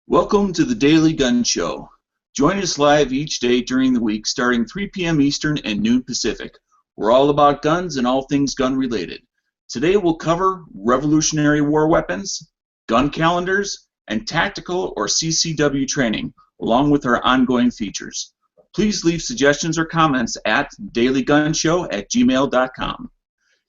Welcome to the Daily Gun Show. Join us live each day during the week starting 3 p.m. Eastern and noon Pacific. We're all about guns and all things gun related. Today we'll cover Revolutionary War weapons, gun calendars, and tactical or CCW training, along with our ongoing features. Please leave suggestions or comments at dailygunshow@gmail.com.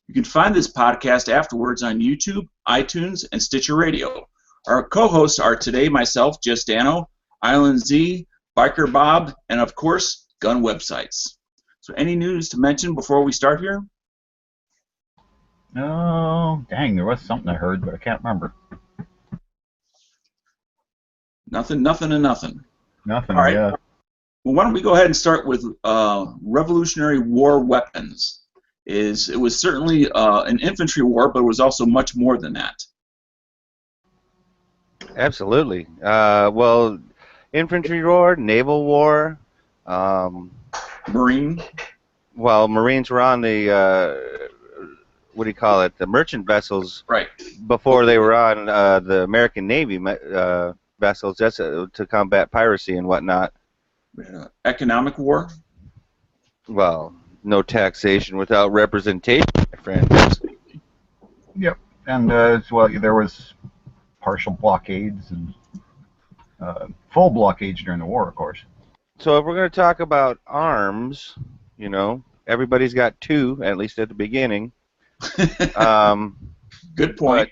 You can find this podcast afterwards on YouTube, iTunes, and Stitcher Radio. Our co-hosts are today myself, Just Dano, Island Z, Biker Bob, and of course, gun websites. So any news to mention before we start here? Oh, dang, there was something I heard, but I can't remember. Nothing. Nothing, All right. yeah. Well, why don't we go ahead and start with Revolutionary War weapons. It was certainly an infantry war, but it was also much more than that. Absolutely. Well, infantry war, naval war. Marine. Well, Marines were on the what do you call it? The merchant vessels. Right. Before they were on the American Navy vessels. That's to combat piracy and whatnot. Economic war. Well, no taxation without representation, my friend. Yep, and as well, there was partial blockades and full blockades during the war, of course. So if we're going to talk about arms, you know, everybody's got two, at least at the beginning. Good point.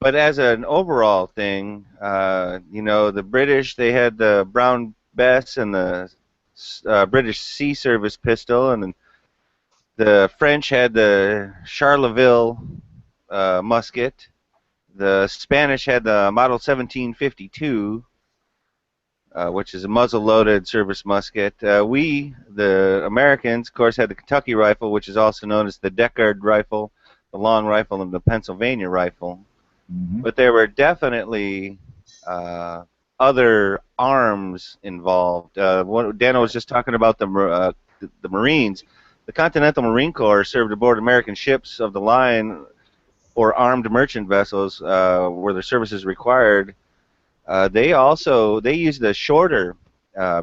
But as an overall thing, you know, the British, they had the Brown Bess and the British Sea Service pistol, and the French had the Charleville musket. The Spanish had the Model 1752, which is a muzzle-loaded service musket. We, the Americans, of course, had the Kentucky rifle, which is also known as the Deckard rifle, the long rifle, and the Pennsylvania rifle. Mm-hmm. But there were definitely other arms involved. Dano was just talking about the Marines. The Continental Marine Corps served aboard American ships of the line or armed merchant vessels where their services required. They used a shorter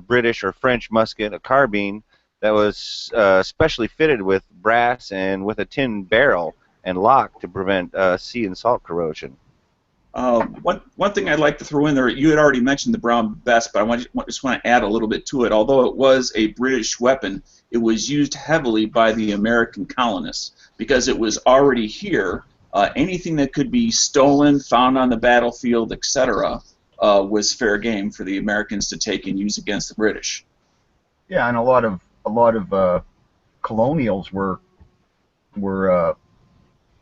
British or French musket, a carbine, that was specially fitted with brass and with a tin barrel and lock to prevent sea and salt corrosion. One thing I'd like to throw in there, you had already mentioned the Brown Bess, but I just want to add a little bit to it. Although it was a British weapon, it was used heavily by the American colonists because it was already here. Anything that could be stolen, found on the battlefield, etc., was fair game for the Americans to take and use against the British. Yeah, and a lot of colonials were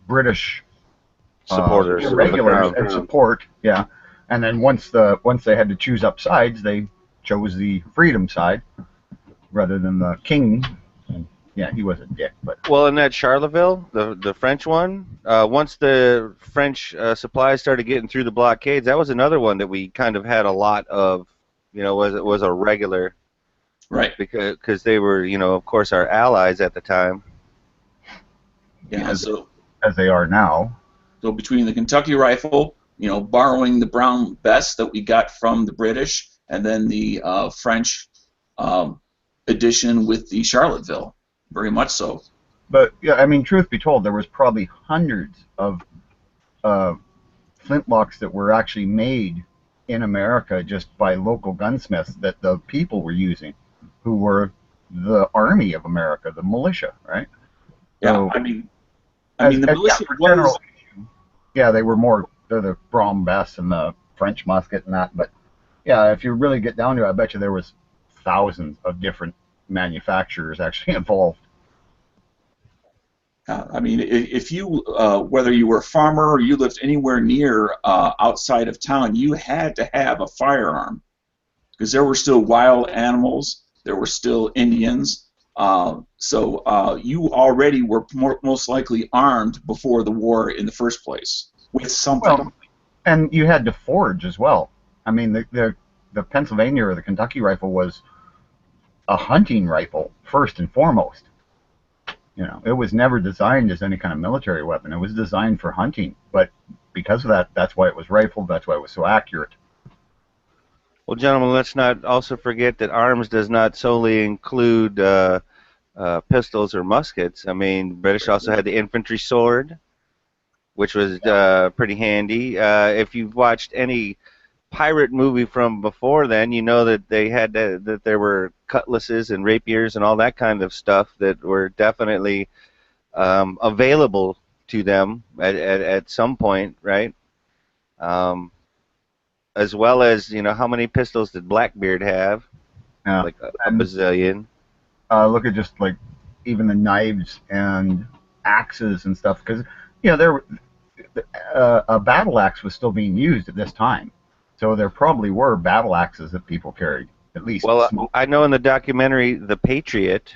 British supporters, regulars and support. Yeah, and then once they had to choose up sides, they chose the freedom side rather than the king. And yeah, he was a dick, but well, in that Charleville, the French one, once the French supplies started getting through the blockades, that was another one that we kind of had a lot of. You know, was a regular, right? Because they were, you know, of course, our allies at the time. Yeah, as they are now. So between the Kentucky rifle, you know, borrowing the Brown Bess that we got from the British, and then the French edition with the Charlottesville, very much so. But yeah, I mean, truth be told, there was probably hundreds of flintlocks that were actually made in America just by local gunsmiths that the people were using, who were the Army of America, the militia, right? Yeah, so, I mean the militia was. Yeah, they're the Brown Bess and the French musket and that. But yeah, if you really get down to it, I bet you there was thousands of different manufacturers actually involved. I mean, if you, whether you were a farmer or you lived anywhere near outside of town, you had to have a firearm because there were still wild animals, there were still Indians, so you already were most likely armed before the war in the first place with something. Well, and you had to forage as well. I mean, the Pennsylvania or the Kentucky rifle was a hunting rifle first and foremost. You know, it was never designed as any kind of military weapon. It was designed for hunting, but because of that, that's why it was rifled. That's why it was so accurate. Well, gentlemen, let's not also forget that arms does not solely include pistols or muskets. I mean, British also had the infantry sword, which was pretty handy. If you've watched any pirate movie from before then, you know that they had that there were cutlasses and rapiers and all that kind of stuff that were definitely available to them at some point, right? As well as, you know, how many pistols did Blackbeard have? Yeah. Like a bazillion. Look at just like even the knives and axes and stuff, because you know a battle axe was still being used at this time, so there probably were battle axes that people carried, at least. Well, I know in the documentary The Patriot,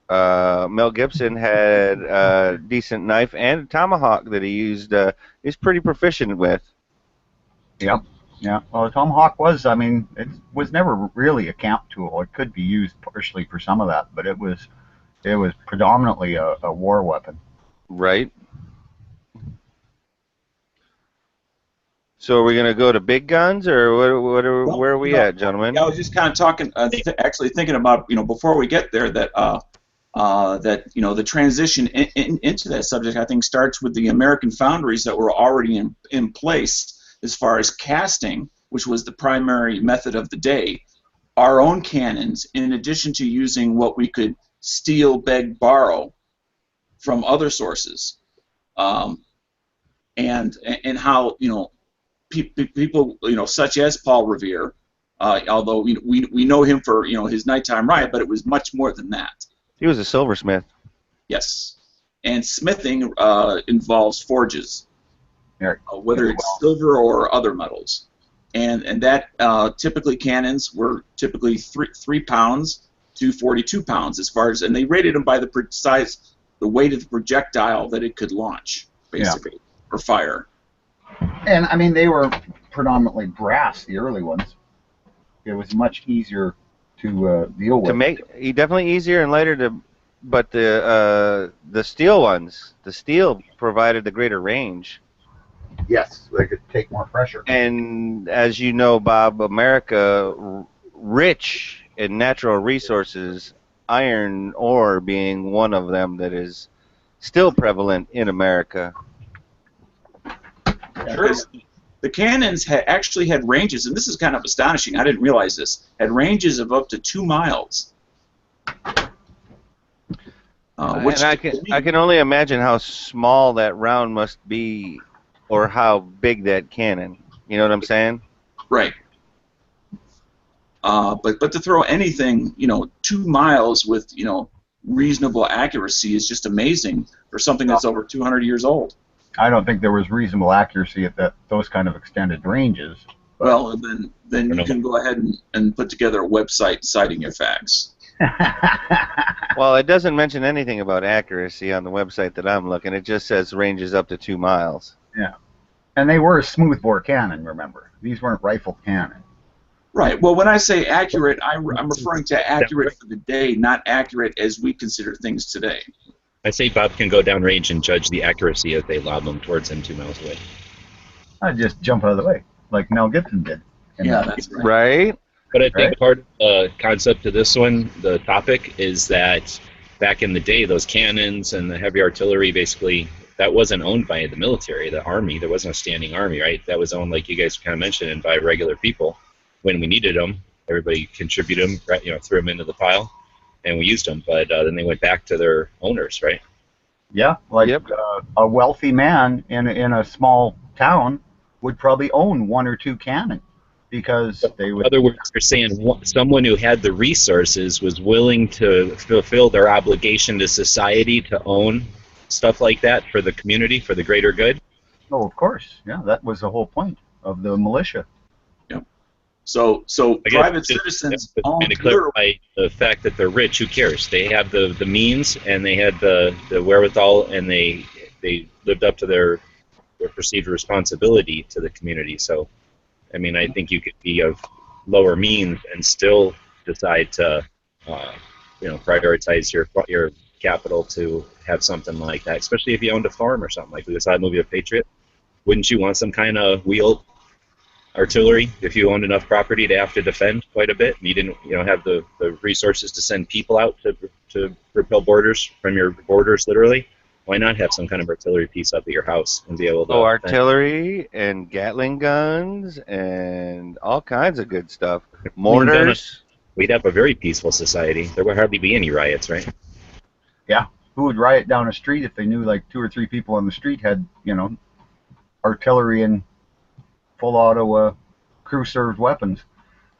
Mel Gibson had a decent knife and a tomahawk that he used. He's pretty proficient with. Yep. Yeah. Well, the tomahawk was, I mean, it was never really a camp tool. It could be used partially for some of that, but it was predominantly a war weapon. Right. So are we going to go to big guns, or where are we at, gentlemen? Yeah, I was just kind of talking, actually thinking about, you know, before we get there, that that, you know, the transition into that subject, I think, starts with the American foundries that were already in place as far as casting, which was the primary method of the day. Our own cannons, in addition to using what we could steal, beg, borrow from other sources, and how, you know, people, you know, such as Paul Revere, although we know him for, you know, his nighttime riot, but it was much more than that. He was a silversmith. Yes, and smithing involves forges, whether it's silver or other metals, and that typically cannons were typically 3 pounds to 42 pounds as far as, and they rated them by the weight of the projectile that it could launch, basically, or fire. And I mean, they were predominantly brass, the early ones. It was much easier to deal with. Definitely easier and lighter but the steel ones, the steel provided the greater range. Yes, they could take more pressure. And as you know, Bob, America, rich in natural resources, iron ore being one of them that is still prevalent in America. Because the cannons actually had ranges, and this is kind of astonishing. I didn't realize this. Had ranges of up to 2 miles. And I can only imagine how small that round must be, or how big that cannon. You know what I'm saying? Right. But to throw anything, you know, 2 miles with, you know, reasonable accuracy is just amazing for something that's over 200 years old. I don't think there was reasonable accuracy at those kind of extended ranges. Well, then you can go ahead and put together a website citing your facts. Well, it doesn't mention anything about accuracy on the website that I'm looking. It just says ranges up to 2 miles. Yeah. And they were a smoothbore cannon, remember. These weren't rifled cannon. Right. Well, when I say accurate, I'm referring to accurate for the day, not accurate as we consider things today. I say Bob can go downrange and judge the accuracy as they lob them towards him 2 miles away. I'd just jump out of the way, like Mel Gibson did. Yeah, that's right. Right? But I think part of the concept of this one, the topic, is that back in the day, those cannons and the heavy artillery, basically, that wasn't owned by the military, the army. There wasn't a standing army, right? That was owned, like you guys kind of mentioned, and by regular people. When we needed them, everybody contributed them, right, you know, threw them into the pile, and we used them. But then they went back to their owners, right? Yeah, like a wealthy man in a small town would probably own 1 or 2 cannon, because they would. In other words, you're saying someone who had the resources was willing to fulfill their obligation to society to own stuff like that for the community, for the greater good? Oh, of course. Yeah, that was the whole point of the militia. Yep. So private citizens own to clarify the fact that they're rich. Who cares? They have the means, and they had the wherewithal, and they lived up to their perceived responsibility to the community. So, I mean, I think you could be of lower means and still decide to, you know, prioritize your capital to have something like that. Especially if you owned a farm or something like we saw the movie The Patriot. Wouldn't you want some kind of wheeled artillery if you owned enough property to have to defend quite a bit, and you didn't, have the resources to send people out to repel borders from your borders, literally. Why not have some kind of artillery piece up at your house and be able to? Oh, artillery and Gatling guns and all kinds of good stuff. Mortars. We'd have a very peaceful society. There would hardly be any riots, right? Yeah. Who would riot down a street if they knew like 2 or 3 people on the street had, artillery and full auto crew-served weapons?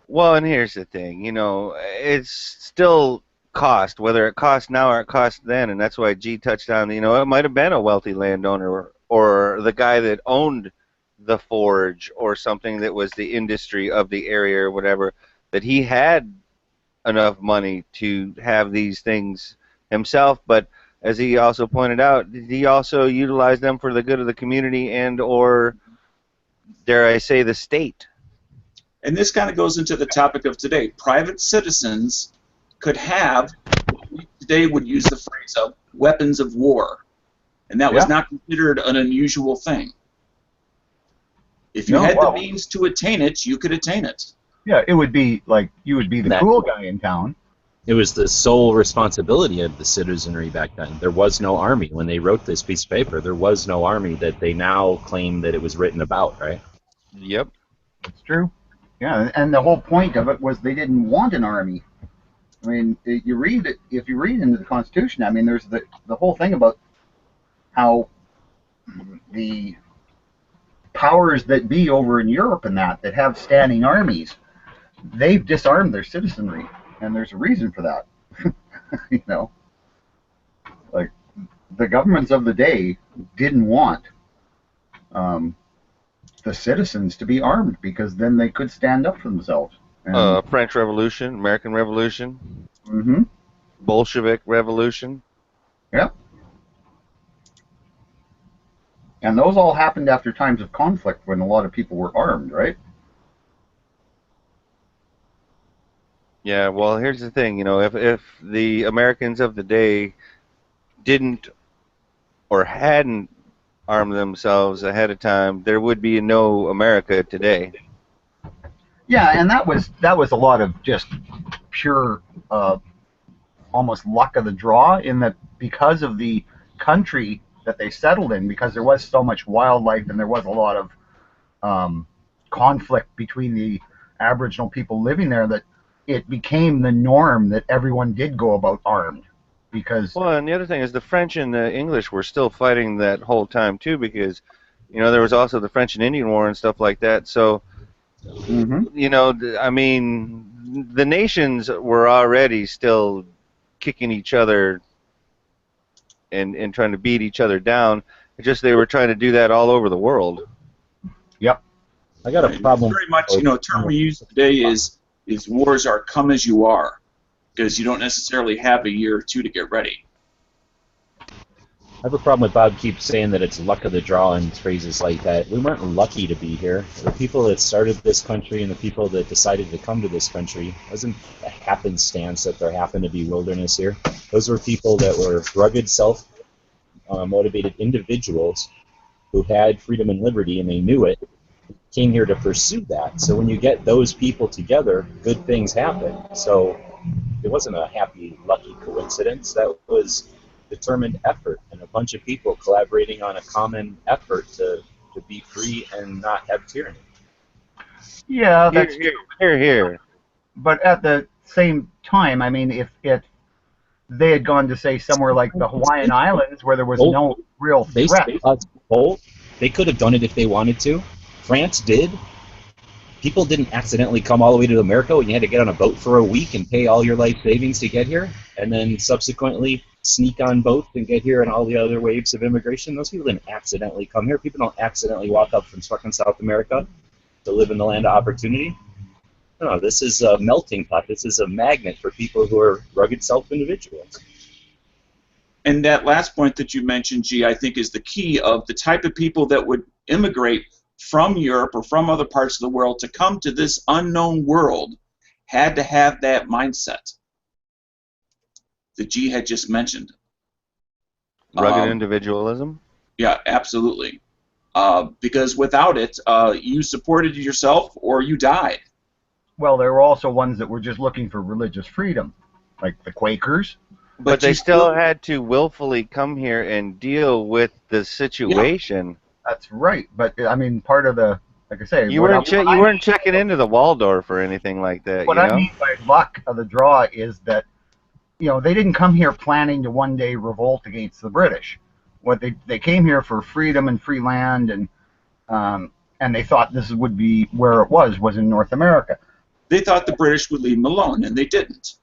Well, and here's the thing, it's still cost, whether it costs now or it costs then, and that's why G touched on, it might have been a wealthy landowner or the guy that owned the forge or something that was the industry of the area or whatever, that he had enough money to have these things himself, but as he also pointed out, he also utilized them for the good of the community and or, dare I say, the state. And this kind of goes into the topic of today. Private citizens could have what we today would use the phrase of weapons of war. And that was not considered an unusual thing. If you had the means to attain it, you could attain it. Yeah, it would be like you would be the cool guy in town. It was the sole responsibility of the citizenry back then. There was no army. When they wrote this piece of paper, there was no army that they now claim that it was written about, right? Yep. It's true. Yeah, and the whole point of it was they didn't want an army. I mean, you read it, if you read into the Constitution, I mean, there's the whole thing about how the powers that be over in Europe and that have standing armies, they've disarmed their citizenry, and there's a reason for that. Like the governments of the day didn't want the citizens to be armed because then they could stand up for themselves. And, French Revolution, American Revolution, Bolshevik Revolution. Yep. And those all happened after times of conflict when a lot of people were armed, right? Yeah, well, here's the thing, if the Americans of the day didn't or hadn't armed themselves ahead of time, there would be no America today. Yeah, and that was a lot of just pure, almost luck of the draw, in that because of the country that they settled in, because there was so much wildlife and there was a lot of conflict between the Aboriginal people living there, that it became the norm that everyone did go about armed. Because and the other thing is the French and the English were still fighting that whole time too, because there was also the French and Indian War and stuff like that. So I mean, the nations were already still kicking each other and trying to beat each other down. It's just they were trying to do that all over the world. Yep. I got a problem. Very much, a term we use today is wars are come as you are, because you don't necessarily have a year or two to get ready. I have a problem with Bob keeps saying that it's luck of the draw and phrases like that. We weren't lucky to be here. The people that started this country and the people that decided to come to this country, it wasn't a happenstance that there happened to be wilderness here. Those were people that were rugged, self-motivated individuals who had freedom and liberty, and they knew it, came here to pursue that. So when you get those people together, good things happen. So it wasn't a happy, lucky coincidence. That was determined effort and a bunch of people collaborating on a common effort to be free and not have tyranny. Yeah, that's here. But at the same time, I mean, if they had gone to, say, somewhere like the Hawaiian Islands where there was no real threat. They could have done it if they wanted to. France did. People didn't accidentally come all the way to America when you had to get on a boat for a week and pay all your life savings to get here, and then subsequently sneak on boats and get here and all the other waves of immigration. Those people didn't accidentally come here. People don't accidentally walk up from fucking South America to live in the land of opportunity. No, this is a melting pot. This is a magnet for people who are rugged self-individuals. And that last point that you mentioned, G, I think is the key of the type of people that would immigrate from Europe or from other parts of the world to come to this unknown world had to have that mindset that G had just mentioned. Rugged individualism? Yeah, absolutely. because without it, you supported yourself or you died. Well, there were also ones that were just looking for religious freedom, like the Quakers. But they still had to willfully come here and deal with the situation. That's right. But I mean, part of the, like I say, You weren't checking into the Waldorf or anything like that. What I mean by luck of the draw is that, you know, they didn't come here planning to one day revolt against the British. What they came here for freedom and free land, and they thought this would be where it was in North America. They thought the British would leave them alone, and they didn't.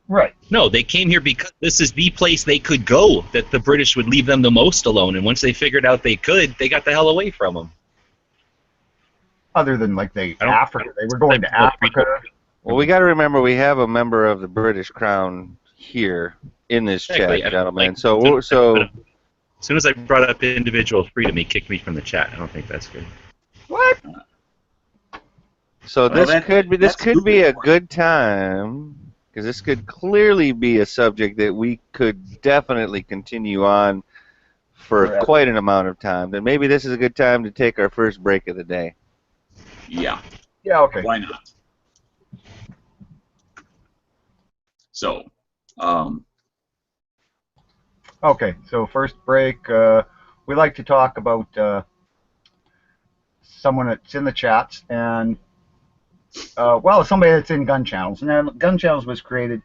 Right. No, they came here because this is the place they could go, that the British would leave them the most alone, and once they figured out they could, they got the hell away from them. Other than, like, Africa. They were going to Africa. Well, we got to remember we have a member of the British Crown here in this chat, gentlemen. So as soon as I brought up individual freedom, he kicked me from the chat. I don't think that's good. What? So this could be a good time, because this could clearly be a subject that we could definitely continue on for quite an amount of time. Then maybe this is a good time to take our first break of the day. Yeah. Yeah, okay. Why not? So, okay, so first break, we like to talk about someone that's in the chats, and well, somebody that's in gun channels. And gun channels was created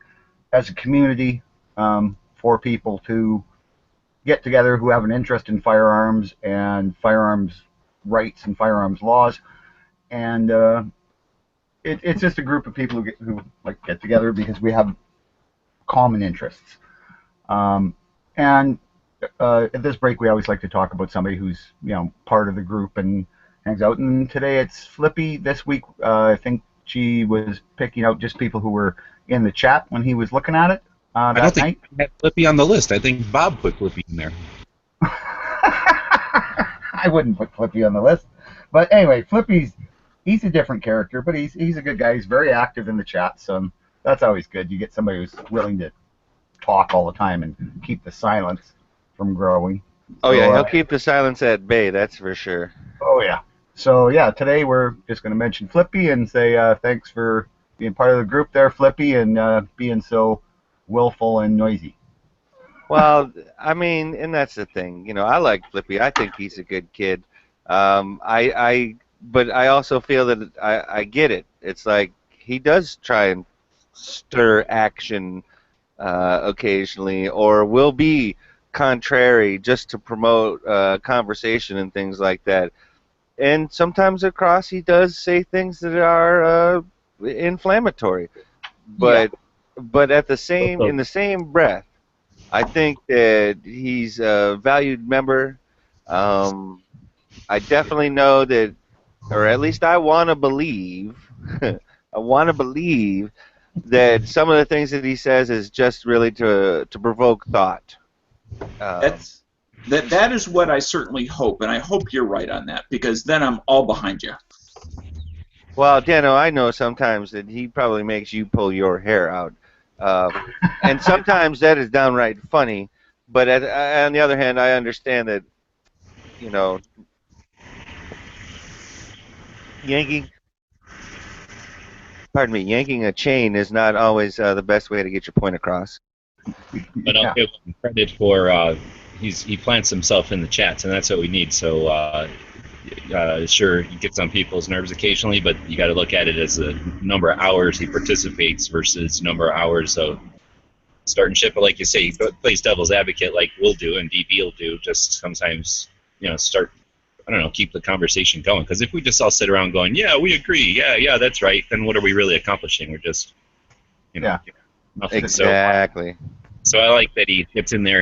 as a community for people to get together who have an interest in firearms and firearms rights and firearms laws. And it's just a group of people who like get together because we have common interests. And at this break, we always like to talk about somebody who's, you know, part of the group and hangs out. And today it's Flippy. This week, I think she was picking out just people who were in the chat when he was looking at it I don't think I had Flippy on the list. I think Bob put Flippy in there. I wouldn't put Flippy on the list. But anyway, he's a different character, but he's a good guy. He's very active in the chat, so that's always good. You get somebody who's willing to talk all the time and keep the silence from growing. Oh, yeah, he'll keep the silence at bay, that's for sure. Oh, yeah. So, yeah, today we're just going to mention Flippy and say thanks for being part of the group there, Flippy, and being so willful and noisy. Well, I mean, and that's the thing. You know, I like Flippy. I think he's a good kid. But I also feel that I get it. It's like he does try and stir action occasionally, or will be contrary just to promote conversation and things like that. And sometimes across he does say things that are inflammatory, but at the same in the same breath, I think that he's a valued member. I definitely know that, or at least I want to believe. I want to believe that some of the things that he says is just really to provoke thought. That is what I certainly hope, and I hope you're right on that, because then I'm all behind you. Well, Dano, I know sometimes that he probably makes you pull your hair out, and sometimes that is downright funny. But on the other hand, I understand that, you know, yanking yanking a chain is not always the best way to get your point across. But I'll give him credit for he plants himself in the chats, and that's what we need. So sure, he gets on people's nerves occasionally, but you got to look at it as the number of hours he participates versus number of hours of starting shit. But like you say, he plays devil's advocate like we'll do and DB will do. Just sometimes, you know, keep the conversation going. Because if we just all sit around going, yeah, we agree, yeah, that's right, then what are we really accomplishing? We're just, you know, nothing. Exactly. So I like that he gets in there.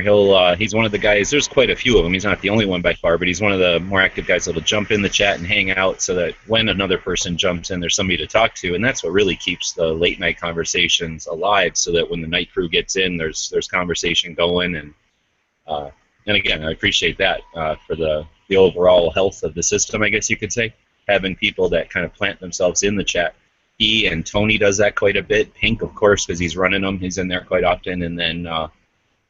He's one of the guys. There's quite a few of them. He's not the only one by far, but he's one of the more active guys that'll jump in the chat and hang out, so that when another person jumps in, there's somebody to talk to, and that's what really keeps the late night conversations alive. So that when the night crew gets in, there's conversation going, and again, I appreciate that for the overall health of the system, I guess you could say, having people that kind of plant themselves in the chat. He and Tony does that quite a bit. Pink, of course, because he's running them. He's in there quite often. And then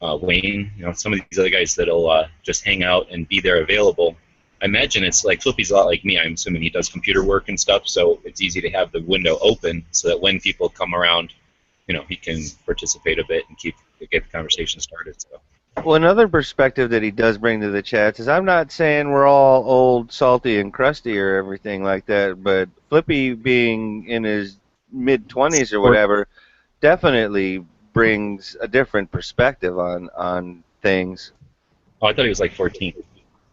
Wayne, you know, some of these other guys that'll just hang out and be there available. I imagine it's like Flippy's a lot like me. I'm assuming he does computer work and stuff, so it's easy to have the window open so that when people come around, he can participate a bit and get the conversation started. So. Well, another perspective that he does bring to the chats is I'm not saying we're all old, salty, and crusty or everything like that, but Flippy being in his mid-20s or whatever definitely brings a different perspective on things. Oh, I thought he was like 14.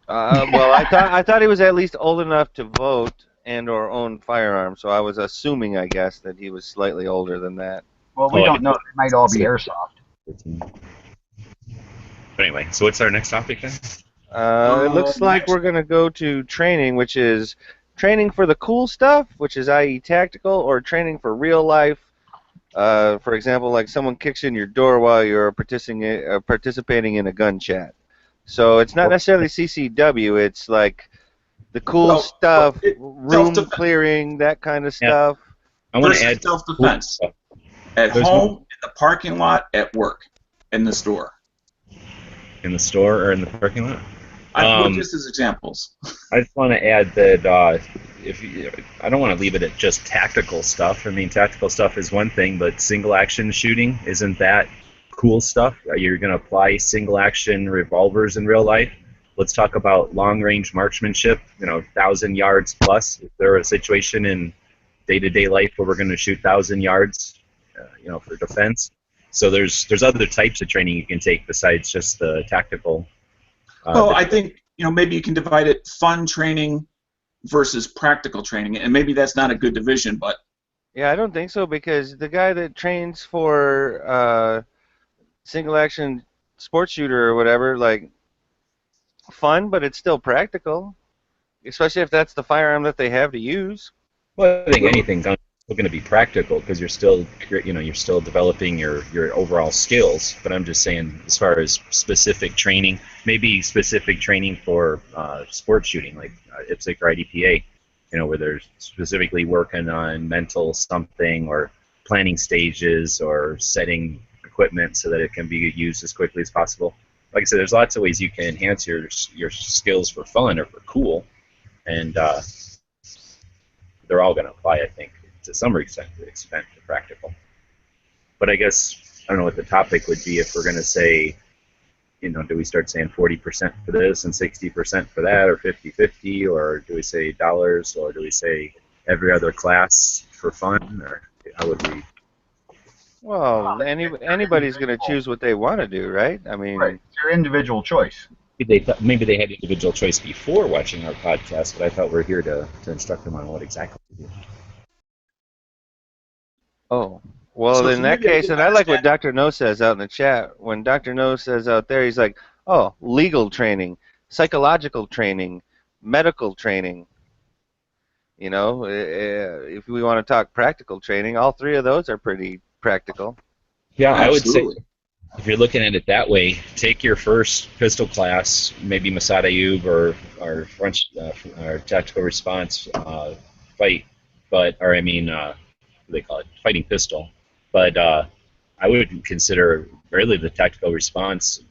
Well, I thought he was at least old enough to vote and/or own firearms, so I was assuming, I guess, that he was slightly older than that. Well, we don't know. It might all be airsoft. 14. But anyway, so what's our next topic then? It looks like we're going to go to training, which is training for the cool stuff, which is i.e. tactical, or training for real life. For example, like someone kicks in your door while you're participating in a gun chat. So it's not necessarily CCW. It's like the cool stuff, room clearing, that kind of stuff. I want to add self-defense. At home, in the parking lot, at work, in the store. In the store or in the parking lot? Just as examples. I just want to add that I don't want to leave it at just tactical stuff. I mean, tactical stuff is one thing, but single action shooting, isn't that cool stuff? You're going to apply single action revolvers in real life. Let's talk about long range marksmanship, 1,000 yards plus. Is there a situation in day-to-day life where we're going to shoot 1,000 yards, for defense? So there's other types of training you can take besides just the tactical. I think maybe you can divide it fun training versus practical training, and maybe that's not a good division, but yeah, I don't think so, because the guy that trains for single action sports shooter or whatever, like, fun, but it's still practical, especially if that's the firearm that they have to use. Well, I think anything guns still going to be practical because you're still developing your overall skills. But I'm just saying, as far as specific training, maybe specific training for sports shooting, like IPSC or IDPA, where they're specifically working on mental something or planning stages or setting equipment so that it can be used as quickly as possible. Like I said, there's lots of ways you can enhance your skills for fun or for cool, and they're all going to apply, I think, to some extent to practical. But I guess, I don't know what the topic would be if we're going to say, do we start saying 40% for this and 60% for that, or 50-50, or do we say dollars, or do we say every other class for fun, or how would we? Well, anybody's going to choose what they want to do, right? I mean, right. It's your individual choice. Maybe they had individual choice before watching our podcast, but I thought we're here to instruct them on what exactly to do. Oh, well, so in that case, and I like what Dr. No says out in the chat. When Dr. No says out there, he's like, oh, legal training, psychological training, medical training. If we want to talk practical training, all three of those are pretty practical. Yeah, I would say, if you're looking at it that way, take your first pistol class, maybe Masad Ayub or French or tactical response fight, what they call it, fighting pistol. But I would consider really the tactical response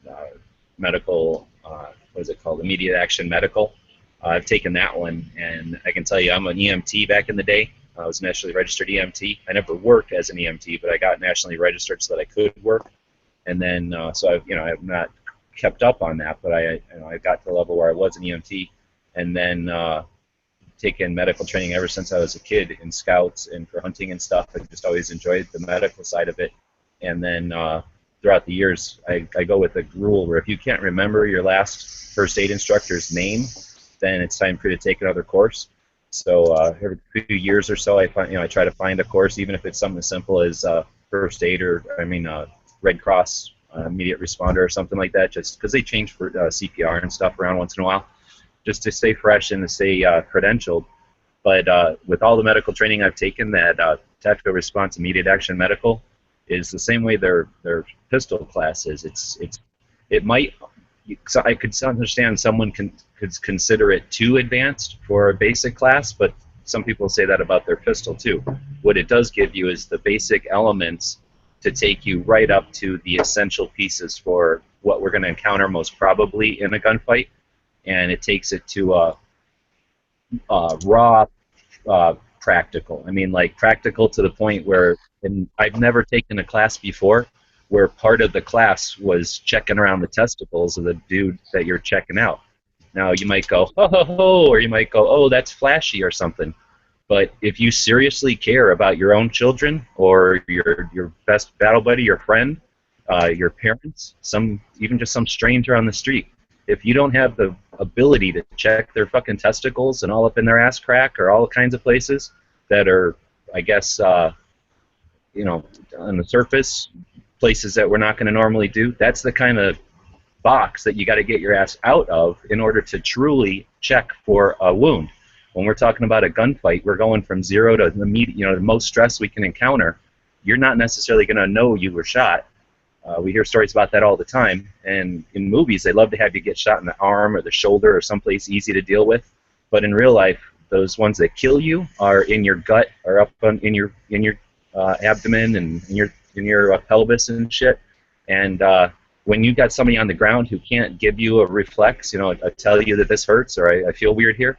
medical, what is it called, immediate action medical. I've taken that one, and I can tell you I'm an EMT back in the day. I was nationally registered EMT. I never worked as an EMT, but I got nationally registered so that I could work. And then, so I've not kept up on that, but I got to the level where I was an EMT, and then taken medical training ever since I was a kid in scouts and for hunting and stuff. I just always enjoyed the medical side of it. And then throughout the years, I go with a rule where if you can't remember your last first aid instructor's name, then it's time for you to take another course. So every few years or so, I try to find a course, even if it's something as simple as first aid or Red Cross immediate responder or something like that, just because they change for CPR and stuff around once in a while, just to stay fresh and to stay credentialed. But with all the medical training I've taken, that tactical response immediate action medical is the same way their pistol class is. It might. So I could understand someone could consider it too advanced for a basic class, but some people say that about their pistol too. What it does give you is the basic elements to take you right up to the essential pieces for what we're going to encounter most probably in a gunfight, and it takes it to raw practical. I mean, like practical to the point where, and I've never taken a class before where part of the class was checking around the testicles of the dude that you're checking out. Now you might go, ho ho ho, or you might go, oh, that's flashy or something. But if you seriously care about your own children or your best battle buddy, your friend, your parents, even just some stranger on the street, if you don't have the ability to check their fucking testicles and all up in their ass crack or all kinds of places that are, I guess, you know, on the surface, places that we're not going to normally do, that's the kind of box that you got to get your ass out of in order to truly check for a wound. When we're talking about a gunfight, we're going from zero to the most stress we can encounter. You're not necessarily going to know you were shot. We hear stories about that all the time, and in movies, they love to have you get shot in the arm or the shoulder or someplace easy to deal with. But in real life, those ones that kill you are in your gut or up in your abdomen and in your pelvis and shit. And when you got somebody on the ground who can't give you a reflex, tell you that this hurts or I feel weird here,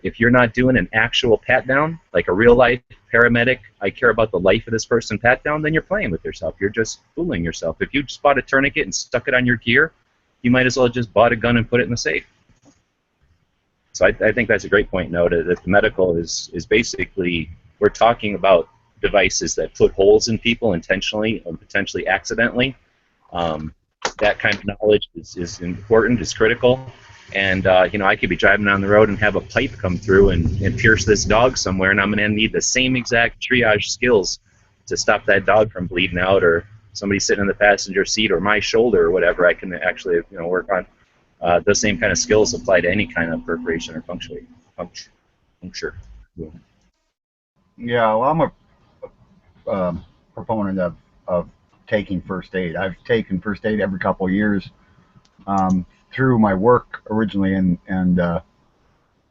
if you're not doing an actual pat down, like a real life paramedic, I care about the life of this person pat down, then you're playing with yourself. You're just fooling yourself. If you just bought a tourniquet and stuck it on your gear, you might as well just bought a gun and put it in the safe. So I think that's a great point, Noda, that the medical is basically, we're talking about devices that put holes in people intentionally or potentially accidentally. That kind of knowledge is important, is critical. And, I could be driving down the road and have a pipe come through and pierce this dog somewhere, and I'm going to need the same exact triage skills to stop that dog from bleeding out, or somebody sitting in the passenger seat, or my shoulder, or whatever. I can actually, work on. Those same kind of skills apply to any kind of perforation or puncture. Yeah, well, I'm a proponent of taking first aid. I've taken first aid every couple of years. Through my work originally, and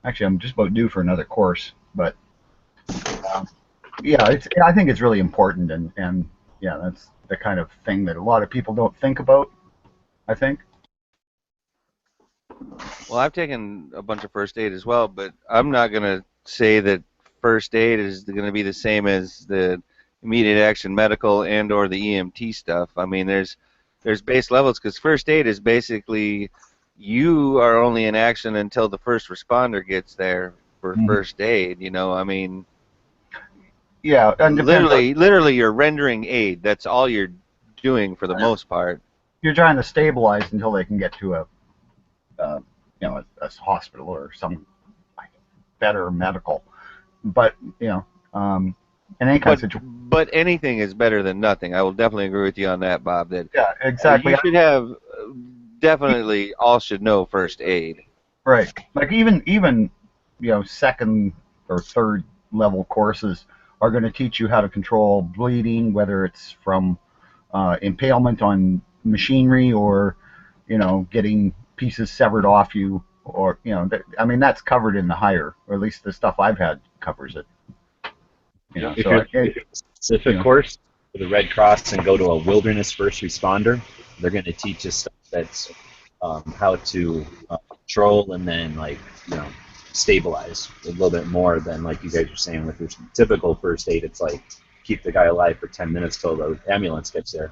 actually I'm just about due for another course. But yeah, I think it's really important, and yeah, that's the kind of thing that a lot of people don't think about, I think. Well, I've taken a bunch of first aid as well, but I'm not going to say that first aid is going to be the same as the immediate action medical and or the EMT stuff. I mean, there's base levels, because first aid is basically you are only in action until the first responder gets there for first aid. I mean, yeah, and literally you're rendering aid. That's all you're doing for the most part. You're trying to stabilize until they can get to a hospital or some better medical. But in any kind of situation. But anything is better than nothing. I will definitely agree with you on that, Bob. That yeah, exactly. You should have definitely all should know first aid. Right. Like even second or third level courses are going to teach you how to control bleeding, whether it's from impalement on machinery or getting pieces severed off you, or that's covered in the higher, or at least the stuff I've had covers it. If you're a specific course for the Red Cross and go to a wilderness first responder, they're going to teach you stuff that's how to control and then stabilize a little bit more than like you guys are saying with your typical first aid. It's like keep the guy alive for 10 minutes till the ambulance gets there.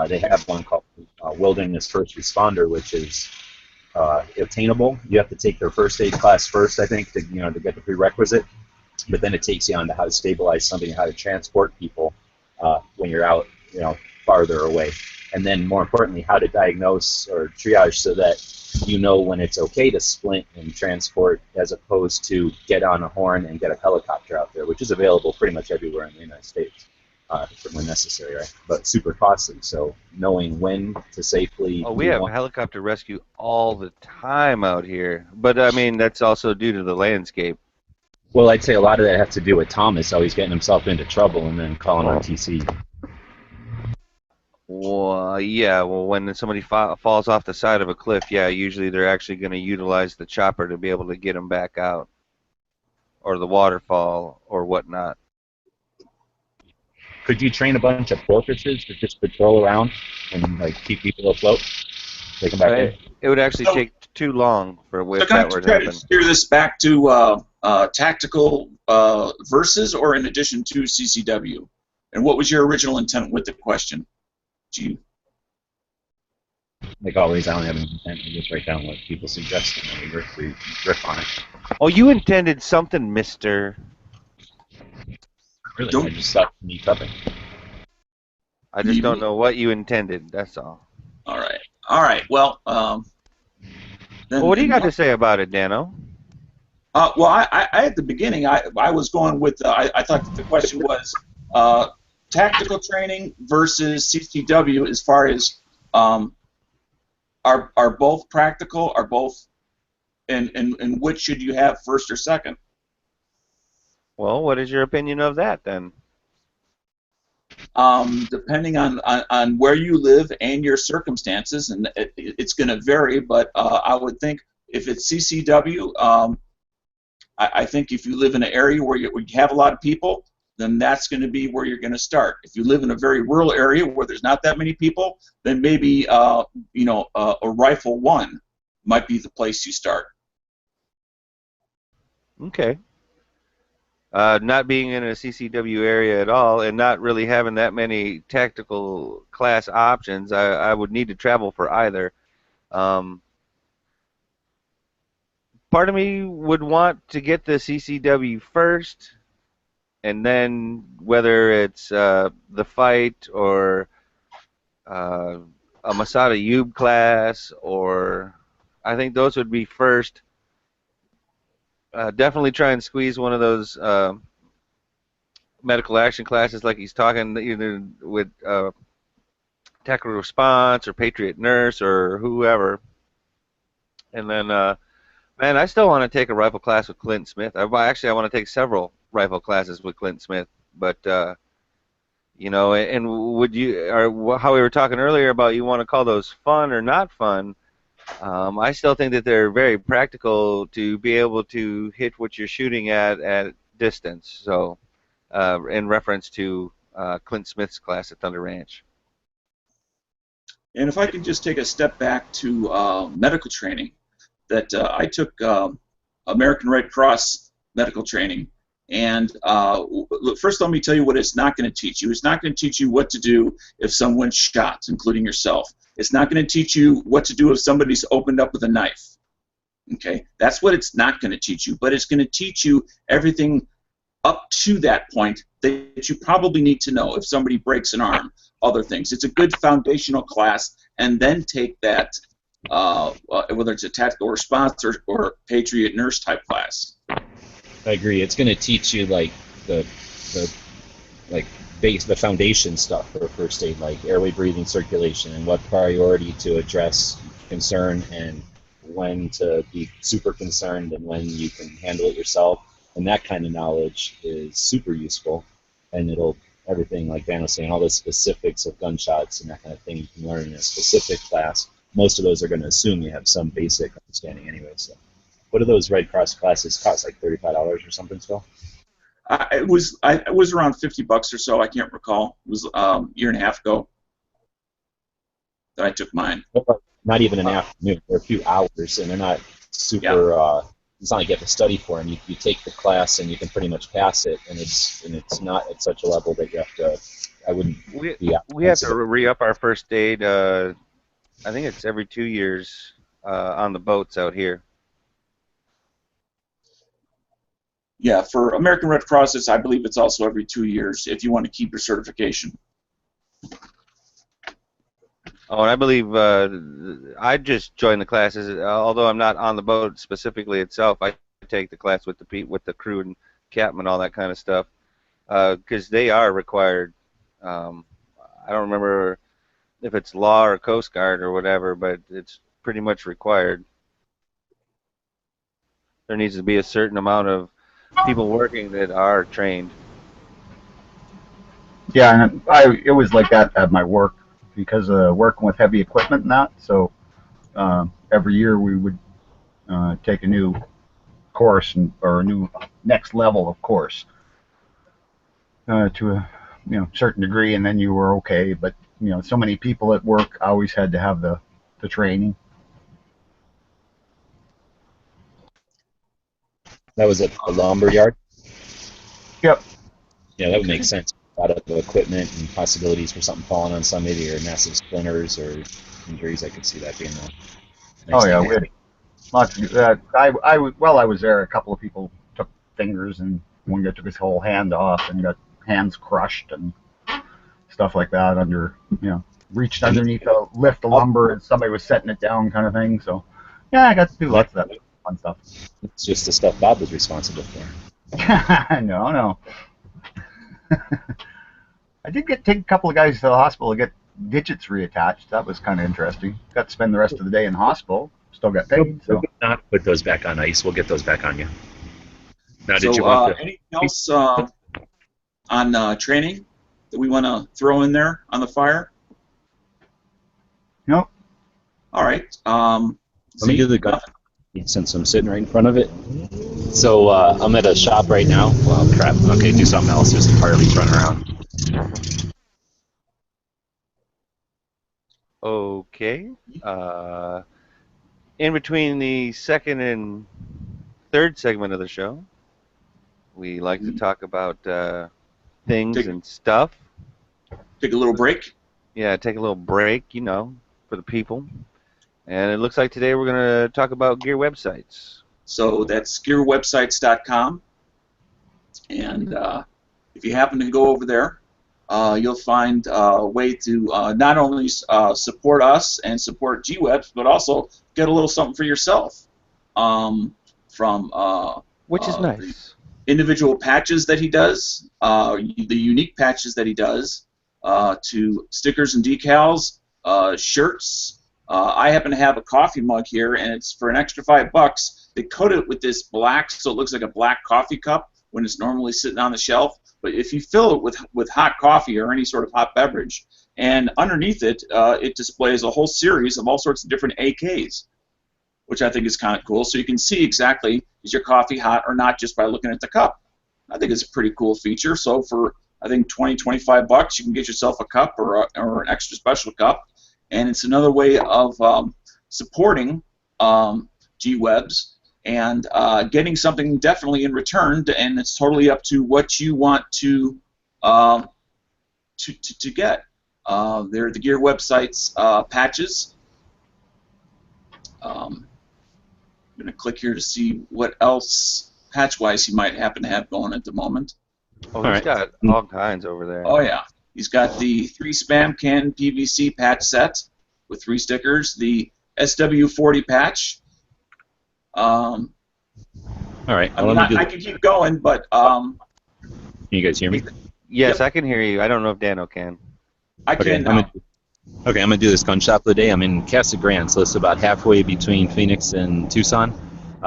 They have one called Wilderness First Responder, which is attainable. You have to take their first aid class first, I think, to get the prerequisite. But then it takes you on to how to stabilize somebody, how to transport people when you're out, farther away. And then, more importantly, how to diagnose or triage so that you know when it's okay to splint and transport as opposed to get on a horn and get a helicopter out there, which is available pretty much everywhere in the United States when necessary, right? But super costly. So knowing when to safely... Oh, we have helicopter rescue all the time out here. But, I mean, that's also due to the landscape. Well, I'd say a lot of that has to do with Thomas always getting himself into trouble and then calling on TC. Well, yeah. Well, when somebody falls off the side of a cliff, yeah, usually they're actually going to utilize the chopper to be able to get them back out, or the waterfall, or whatnot. Could you train a bunch of porpoises to just patrol around and keep people afloat? Take them back in? It would actually take too long for So if can I that were to try to happen. steer this back to tactical versus or in addition to CCW? And what was your original intent with the question? Gee. Like always, I don't have an intent. I just write down what people suggest and then we riff on it. Oh, you intended something, mister. Really, Don't- I just thought neat topic. I just don't know what you intended, that's all. All right. All right. Well, then, Well, what do you got to say about it, Dano? Well, I at the beginning, I was going with, I thought that the question was tactical training versus CCW as far as are both practical, are both, and which should you have first or second? Well, what is your opinion of that, then? Depending on where you live and your circumstances, and it's going to vary, but I would think if it's CCW, I think if you live in an area where you have a lot of people, then that's going to be where you're going to start. If you live in a very rural area where there's not that many people, then maybe a rifle one might be the place you start. Okay. Not being in a CCW area at all and not really having that many tactical class options, I would need to travel for either. Part of me would want to get the CCW first, and then whether it's the fight or a Masada Yub class, or I think those would be first. Definitely try and squeeze one of those medical action classes like he's talking, either with tactical response or Patriot Nurse or whoever. And then, man, I still want to take a rifle class with Clint Smith. Actually, I want to take several rifle classes with Clint Smith. But, and would you, or how we were talking earlier about you want to call those fun or not fun, I still think that they're very practical to be able to hit what you're shooting at distance. So, in reference to Clint Smith's class at Thunder Ranch. And if I could just take a step back to medical training, that I took American Red Cross medical training, and first let me tell you what it's not going to teach you. It's not going to teach you what to do if someone's shot, including yourself. It's not going to teach you what to do if somebody's opened up with a knife. Okay, that's what it's not going to teach you, but it's going to teach you everything up to that point that you probably need to know if somebody breaks an arm, other things. It's a good foundational class, and then take that, whether it's a tactical response or Patriot Nurse type class. I agree. It's going to teach you like the foundation stuff for first aid, like airway, breathing, circulation, and what priority to address concern, and when to be super concerned, and when you can handle it yourself. And that kind of knowledge is super useful, and it'll everything like Dan was saying, all the specifics of gunshots and that kind of thing you can learn in a specific class. Most of those are going to assume you have some basic understanding anyway. So, what do those Red Cross classes cost? Like $35 or something still? It was around $50 or so. I can't recall. It was a year and a half ago that I took mine. Not even an afternoon. They're a few hours, and they're not super. Yeah. It's not like you have to study for them. You take the class and you can pretty much pass it, and it's not at such a level that you have to. I wouldn't. We have to re-up our first aid. I think it's every 2 years on the boats out here. Yeah, for American Red Cross, I believe it's also every 2 years if you want to keep your certification. Oh, and I believe I just joined the classes. Although I'm not on the boat specifically itself, I take the class with the crew and captain and all that kind of stuff because they are required. I don't remember if it's law or Coast Guard or whatever, but it's pretty much required. There needs to be a certain amount of people working that are trained. Yeah, and it was like that at my work because working with heavy equipment and that. So every year we would take a new course or a new next level of course to a certain degree, and then you were okay. But so many people at work always had to have the training. That was at the lumber yard. Yep. Yeah, that would make sense. A lot of the equipment and possibilities for something falling on somebody or massive splinters or injuries. I could see that being a Oh nice yeah, thing. we had lots of. I was there. A couple of people took fingers, and one guy took his whole hand off and got hands crushed and stuff like that. Reached underneath a lift of lumber, and somebody was setting it down, kind of thing. So, yeah, I got to do lots of that fun stuff. It's just the stuff Bob was responsible for. No. I did take a couple of guys to the hospital to get digits reattached. That was kind of interesting. Got to spend the rest of the day in hospital. Still got paid. So. We'll not put those back on ice. We'll get those back on you. Now, did So, you want anything else on training that we want to throw in there on the fire? Nope. All right. Let me do the gun. Since I'm sitting right in front of it. So I'm at a shop right now. Well, crap. Okay, do something else. There's some Harleys running around. Okay. In between the second and third segment of the show, we like to talk about things and stuff. Take a little break. Yeah, take a little break, for the people. And it looks like today we're going to talk about gear websites. So that's gearwebsites.com. And if you happen to go over there, you'll find a way to not only support us and support GWebs, but also get a little something for yourself from which is nice. Individual patches that he does, the unique patches that he does, to stickers and decals, shirts. I happen to have a coffee mug here, and it's for an extra $5. They coat it with this black, so it looks like a black coffee cup when it's normally sitting on the shelf. But if you fill it with hot coffee or any sort of hot beverage, and underneath it, it displays a whole series of all sorts of different AKs, which I think is kind of cool. So you can see exactly, is your coffee hot or not just by looking at the cup. I think it's a pretty cool feature. So for, I think, $20-25, you can get yourself a cup or an extra special cup. And it's another way of supporting GWebs and getting something definitely in return. And it's totally up to what you want to get. They're the Gear Websites patches. I'm going to click here to see what else patch-wise he might happen to have going at the moment. Oh, he's got all kinds over there. Oh, yeah. He's got the 3 spam can PVC patch set with 3 stickers, the SW40 patch. All right. I can keep going, but... Can you guys hear me? Yes, Yep. I can hear you. I don't know if Dano can. I can now. I'm going to do this gun shop of the day. I'm in Casa Grande, so it's about halfway between Phoenix and Tucson.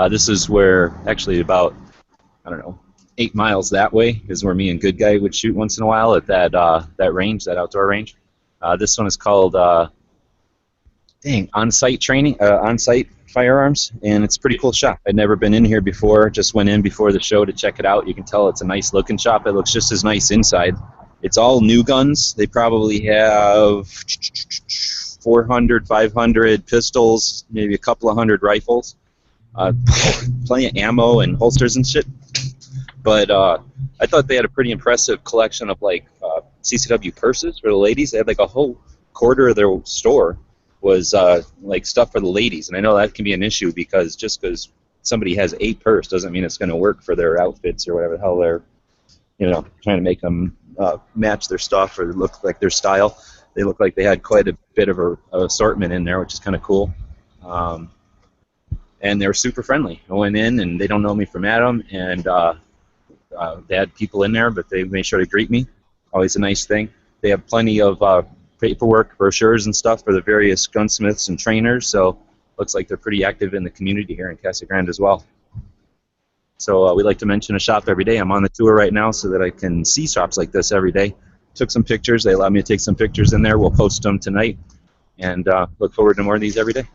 This is where, actually about, 8 miles that way is where me and Good Guy would shoot once in a while at that range, that outdoor range. This one is called On-Site Training, On-Site Firearms, and it's a pretty cool shop. I'd never been in here before, just went in before the show to check it out. You can tell it's a nice looking shop. It looks just as nice inside. It's all new guns. They probably have 400, 500 pistols, maybe a couple of hundred rifles, plenty of ammo and holsters and shit. But I thought they had a pretty impressive collection of CCW purses for the ladies. They had a whole quarter of their store was stuff for the ladies, and I know that can be an issue because just because somebody has a purse doesn't mean it's going to work for their outfits or whatever the hell they're trying to make them match their stuff or look like their style. They look like they had quite a bit of a assortment in there, which is kind of cool. And they were super friendly. I went in, and they don't know me from Adam, and they had people in there, but they made sure to greet me. Always a nice thing. They have plenty of paperwork, brochures, and stuff for the various gunsmiths and trainers, so looks like they're pretty active in the community here in Casa Grande as well. So we like to mention a shop every day. I'm on the tour right now so that I can see shops like this every day. Took some pictures. They allowed me to take some pictures in there. We'll post them tonight, and look forward to more of these every day.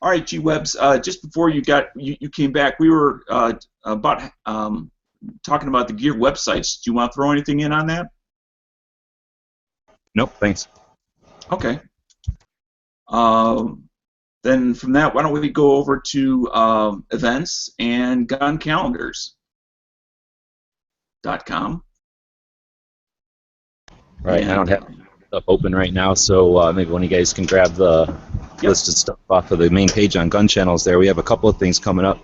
All right, G-Webs, just before you came back, we were talking about the Gear websites. Do you want to throw anything in on that? Nope, thanks. Okay. Then from that, why don't we go over to events and guncalendars.com. Right, and I don't have stuff open right now, so maybe one of you guys can grab the list of stuff off of the main page on Gun Channels there. We have a couple of things coming up.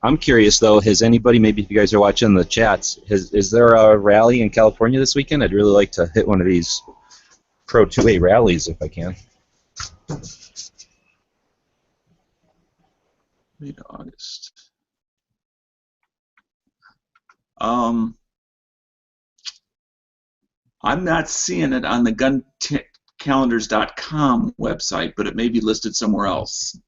I'm curious, though, has anybody, maybe if you guys are watching the chats, is there a rally in California this weekend? I'd really like to hit one of these Pro 2A rallies if I can. Mid-August. I'm not seeing it on the guncalendars.com website, but it may be listed somewhere else.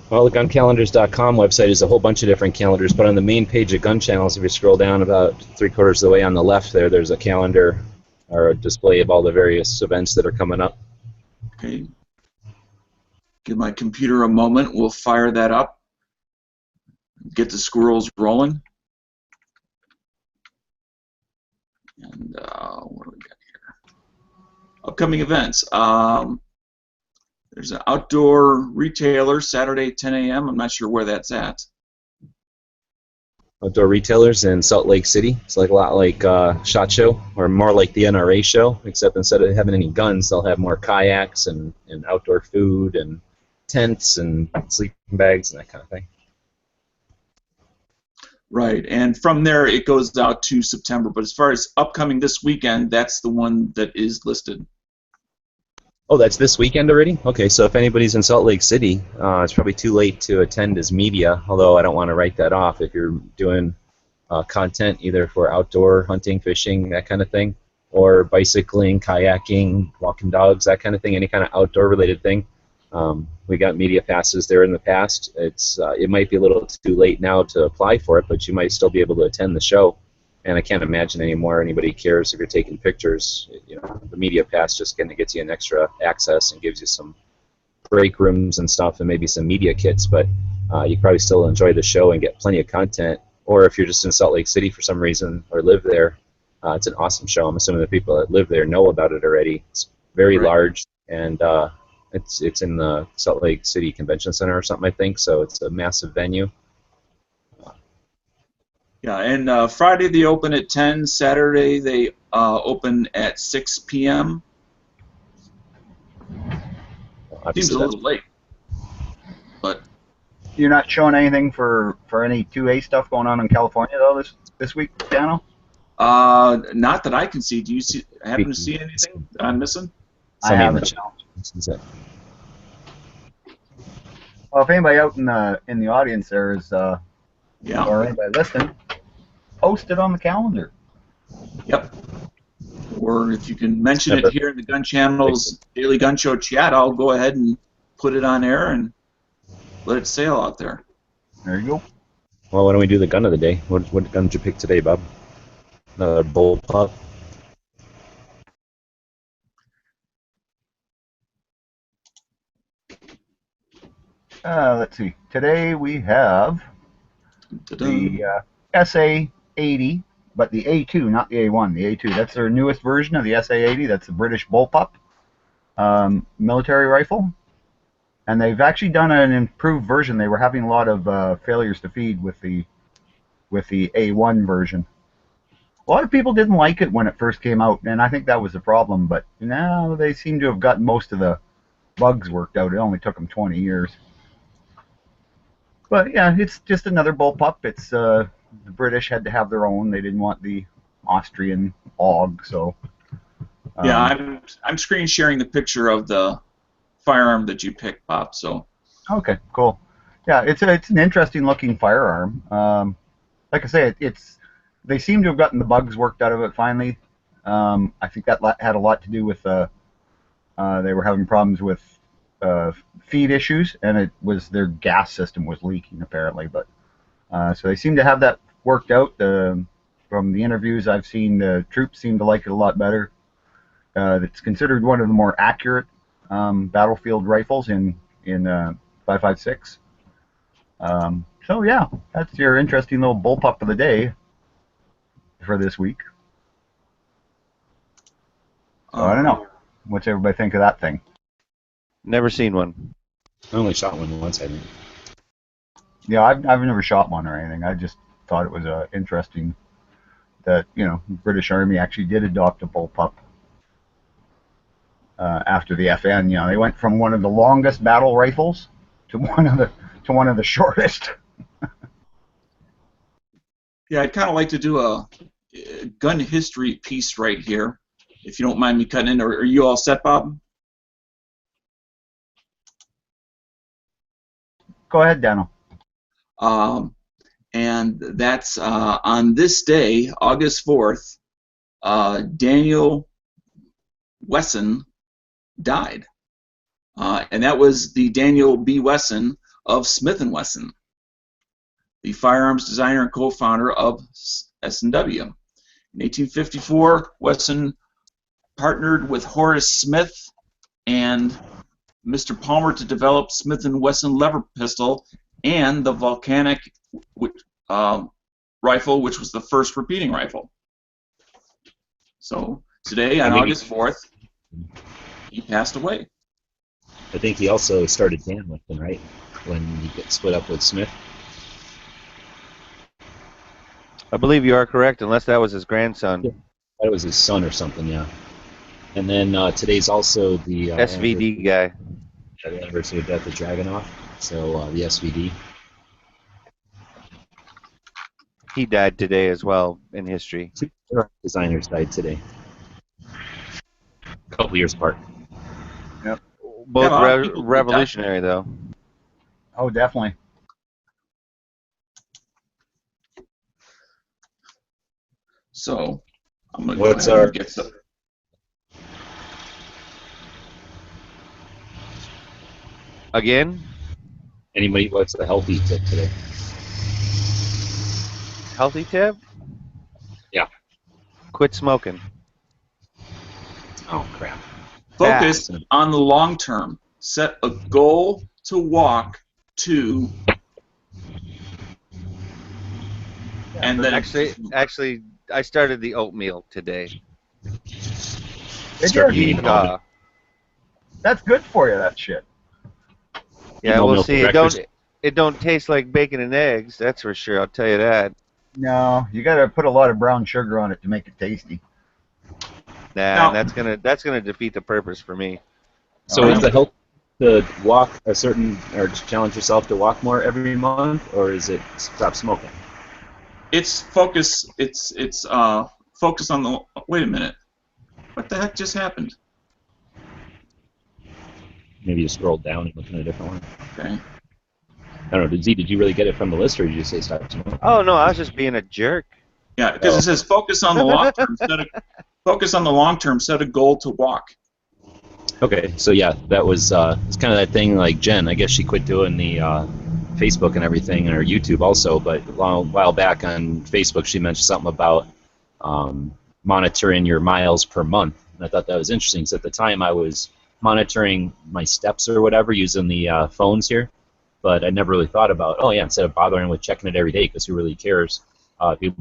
Well, the guncalendars.com website is a whole bunch of different calendars, but on the main page of Gun Channels, if you scroll down about 3/4 of the way on the left there, there's a calendar or a display of all the various events that are coming up. Okay. Give my computer a moment. We'll fire that up. Get the squirrels rolling. And what do we got here? Upcoming events. There's an outdoor retailer Saturday 10 a.m. I'm not sure where that's at. Outdoor retailers in Salt Lake City. It's like a lot like SHOT Show, or more like the NRA show, except instead of having any guns, they'll have more kayaks and outdoor food and tents and sleeping bags and that kind of thing. Right, and from there it goes out to September. But as far as upcoming this weekend, that's the one that is listed. Oh, that's this weekend already? Okay, so if anybody's in Salt Lake City, it's probably too late to attend as media, although I don't want to write that off. If you're doing content either for outdoor hunting, fishing, that kind of thing, or bicycling, kayaking, walking dogs, that kind of thing, any kind of outdoor-related thing, we got media passes there in the past. It might be a little too late now to apply for it, but you might still be able to attend the show. And I can't imagine anymore anybody cares if you're taking pictures. You know, the media pass just kind of gets you an extra access and gives you some break rooms and stuff and maybe some media kits, but you probably still enjoy the show and get plenty of content. Or if you're just in Salt Lake City for some reason or live there, it's an awesome show. I'm assuming the people that live there know about it already. It's very large, and it's in the Salt Lake City Convention Center or something, I think, so it's a massive venue. Yeah, and Friday they open at 10. Saturday they open at 6 p.m. Seems a little late, but you're not showing anything for any 2A stuff going on in California though this week, Dano? Not that I can see. Do you happen to see anything that I'm missing? I haven't. Well, if anybody out in the audience there is, or anybody listening, post it on the calendar. Yep. Or if you can mention it here in the Gun Channel's Daily Gun Show chat, I'll go ahead and put it on air and let it sail out there. There you go. Well, why don't we do the gun of the day? What gun did you pick today, Bob? Another bullpup? Let's see. Today we have the SA-80, but the A2, not the A1. The A2. That's their newest version of the SA-80. That's the British bullpup military rifle. And they've actually done an improved version. They were having a lot of failures to feed with the A1 version. A lot of people didn't like it when it first came out, and I think that was the problem. But now they seem to have gotten most of the bugs worked out. It only took them 20 years. But yeah, it's just another bullpup. It's the British had to have their own. They didn't want the Austrian AUG, so. Yeah, I'm screen sharing the picture of the firearm that you picked, Bob. So. Okay, cool. Yeah, it's an interesting looking firearm. Like I say, they seem to have gotten the bugs worked out of it finally. I think that had a lot to do with they were having problems with feed issues, and it was their gas system was leaking apparently. But so they seem to have that worked out. From the interviews I've seen, the troops seem to like it a lot better. It's considered one of the more accurate battlefield rifles in 5.56. So yeah, that's your interesting little bullpup of the day for this week. So I don't know. What's everybody think of that thing? Never seen one. I only shot one once, I think. Yeah, I've never shot one or anything. I just thought it was interesting that the British Army actually did adopt a bullpup after the FN. They went from one of the longest battle rifles to one of the shortest. Yeah, I'd kind of like to do a gun history piece right here, if you don't mind me cutting in. Are you all set, Bob? Go ahead, Daniel. And that's on this day, August 4th, Daniel Wesson died. And that was the Daniel B. Wesson of Smith & Wesson, the firearms designer and co-founder of S&W. In 1854, Wesson partnered with Horace Smith and Mr. Palmer to develop Smith & Wesson lever pistol and the volcanic rifle, which was the first repeating rifle. So today, on August 4th, he passed away. I think he also started Dan Wesson, right? When he got split up with Smith. I believe you are correct, unless that was his grandson. Yeah. That was his son or something, yeah. And then today's also the SVD guy. The anniversary of death of Dragunov. So the SVD. He died today as well in history. Two designers died today. A couple years apart. Yep. Both revolutionary, though. Oh, definitely. So I'm going to go ahead and get some. Again? Anybody, what's the healthy tip today? Healthy tip? Yeah. Quit smoking. Oh, crap. Focus on the long term. Set a goal to walk to. And then actually, I started the oatmeal today. Start eating almond. That's good for you, that shit. Yeah, we'll see. It don't taste like bacon and eggs, that's for sure. I'll tell you that. No, you got to put a lot of brown sugar on it to make it tasty. Nah, that's gonna defeat the purpose for me. So is the help to walk a certain, or challenge yourself to walk more every month, or is it stop smoking? It's focus. It's focus on the. Wait a minute. What the heck just happened? Maybe you scrolled down and look at a different one. Okay. I don't know. Did you really get it from the list, or did you say stop smoking? Oh no, I was just being a jerk. Yeah, because it says focus on the long term. Focus on the long term. Set a goal to walk. Okay, so yeah, that was it's kind of that thing like Jen. I guess she quit doing the Facebook and everything, and her YouTube also. But a while back on Facebook, she mentioned something about monitoring your miles per month, and I thought that was interesting. Because at the time, I was monitoring my steps or whatever using the phones here, but I never really thought about, oh yeah, instead of bothering with checking it every day, because who really cares? If you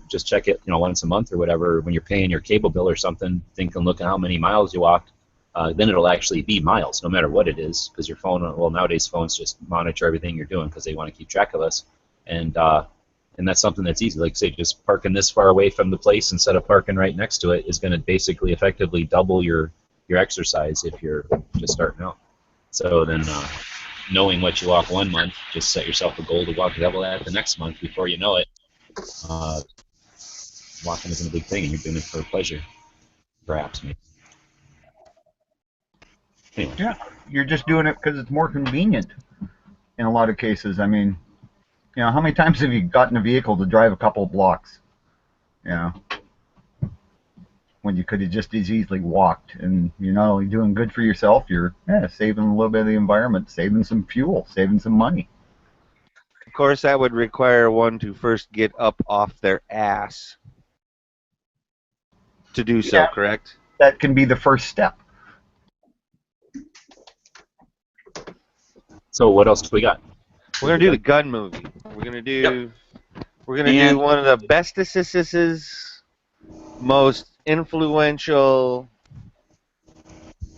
just check it, once a month or whatever when you're paying your cable bill or something. Think and look at how many miles you walked. Then it'll actually be miles, no matter what it is, because your phone. Well, nowadays phones just monitor everything you're doing because they want to keep track of us, and that's something that's easy. Like say, just parking this far away from the place instead of parking right next to it is going to basically effectively double your exercise if you're just starting out. So then, knowing what you walk one month, just set yourself a goal to walk double that the next month. Before you know it, walking isn't a big thing, and you're doing it for pleasure, perhaps. Maybe. Anyway. Yeah, you're just doing it because it's more convenient in a lot of cases. I mean, how many times have you gotten a vehicle to drive a couple of blocks? When you could have just as easily walked, and you're not only doing good for yourself, you're saving a little bit of the environment, saving some fuel, saving some money. Of course, that would require one to first get up off their ass to do so, correct? That can be the first step. So what else do we got? We're gonna do the gun movie. We're gonna do one of the bestest, most influential